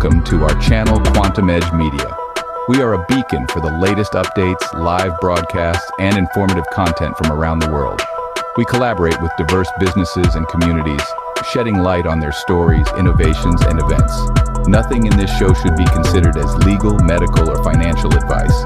welcome to our channel Quantum Edge Media. We are a beacon for the latest updates, live broadcasts, and informative content from around the world. We collaborate with diverse businesses and communities, shedding light on their stories, innovations, and events. Nothing in this show should be considered as legal, medical, or financial advice.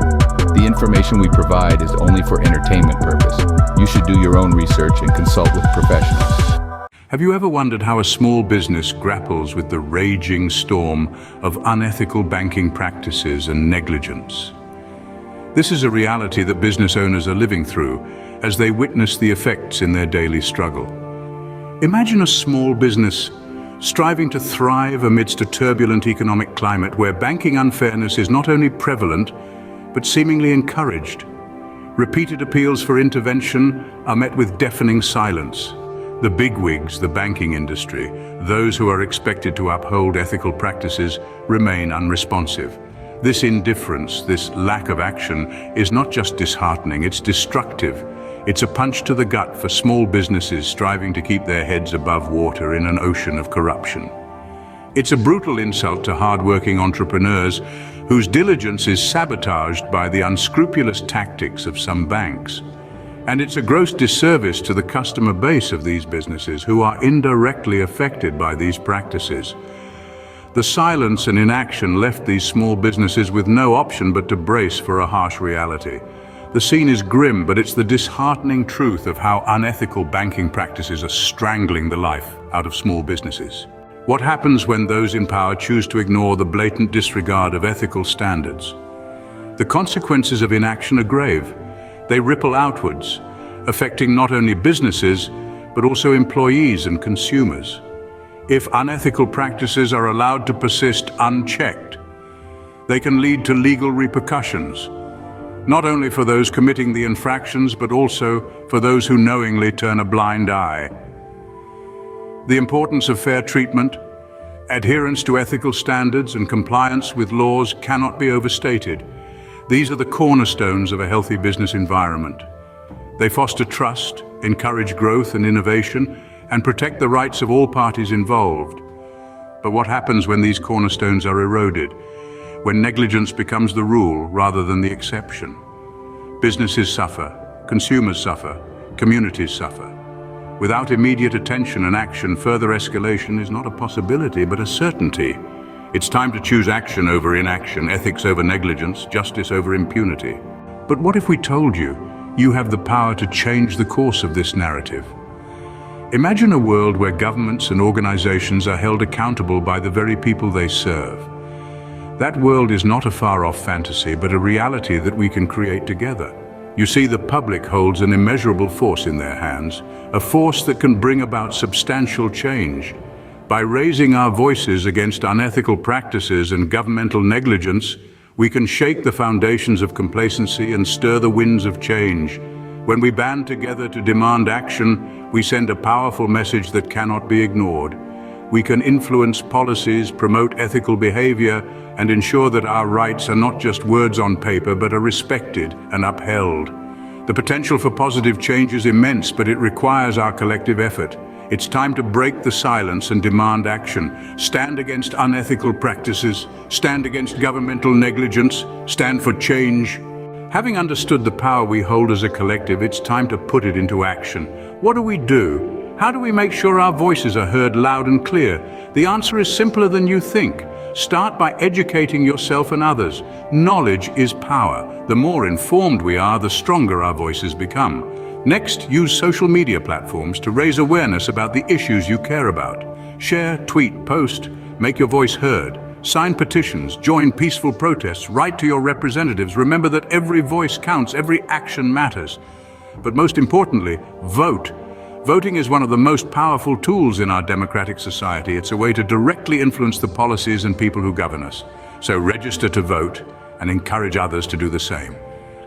The information we provide is only for entertainment purpose. You should do your own research and consult with professionals. Have you ever wondered how a small business grapples with the raging storm of unethical banking practices and negligence? This is a reality that business owners are living through as they witness the effects in their daily struggle. Imagine a small business striving to thrive amidst a turbulent economic climate where banking unfairness is not only prevalent, but seemingly encouraged. Repeated appeals for intervention are met with deafening silence. The bigwigs, the banking industry, those who are expected to uphold ethical practices, remain unresponsive. This indifference, this lack of action, is not just disheartening, it's destructive. It's a punch to the gut for small businesses striving to keep their heads above water in an ocean of corruption. It's a brutal insult to hard-working entrepreneurs whose diligence is sabotaged by the unscrupulous tactics of some banks. And it's a gross disservice to the customer base of these businesses who are indirectly affected by these practices. The silence and inaction left these small businesses with no option but to brace for a harsh reality. The scene is grim, but it's the disheartening truth of how unethical banking practices are strangling the life out of small businesses. What happens when those in power choose to ignore the blatant disregard of ethical standards? The consequences of inaction are grave. They ripple outwards, affecting not only businesses, but also employees and consumers. If unethical practices are allowed to persist unchecked, they can lead to legal repercussions, not only for those committing the infractions, but also for those who knowingly turn a blind eye. The importance of fair treatment, adherence to ethical standards, and compliance with laws cannot be overstated. These are the cornerstones of a healthy business environment. They foster trust, encourage growth and innovation, and protect the rights of all parties involved. But what happens when these cornerstones are eroded? When negligence becomes the rule rather than the exception? Businesses suffer, consumers suffer, communities suffer. Without immediate attention and action, further escalation is not a possibility, but a certainty. It's time to choose action over inaction, ethics over negligence, justice over impunity. But what if we told you, you have the power to change the course of this narrative? Imagine a world where governments and organizations are held accountable by the very people they serve. That world is not a far-off fantasy, but a reality that we can create together. You see, the public holds an immeasurable force in their hands, a force that can bring about substantial change. By raising our voices against unethical practices and governmental negligence, we can shake the foundations of complacency and stir the winds of change. When we band together to demand action, we send a powerful message that cannot be ignored. We can influence policies, promote ethical behavior, and ensure that our rights are not just words on paper, but are respected and upheld. The potential for positive change is immense, but it requires our collective effort. It's time to break the silence and demand action. Stand against unethical practices, stand against governmental negligence, stand for change. Having understood the power we hold as a collective, it's time to put it into action. What do we do? How do we make sure our voices are heard loud and clear? The answer is simpler than you think. Start by educating yourself and others. Knowledge is power. The more informed we are, the stronger our voices become. Next, use social media platforms to raise awareness about the issues you care about. Share, tweet, post, make your voice heard. Sign petitions, join peaceful protests, write to your representatives. Remember that every voice counts, every action matters. But most importantly, vote. Voting is one of the most powerful tools in our democratic society. It's a way to directly influence the policies and people who govern us. So register to vote and encourage others to do the same.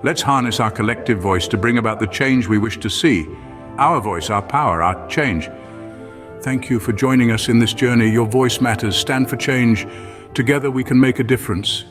Let's harness our collective voice to bring about the change we wish to see. Our voice, our power, our change. Thank you for joining us in this journey. Your voice matters. Stand for change. Together we can make a difference.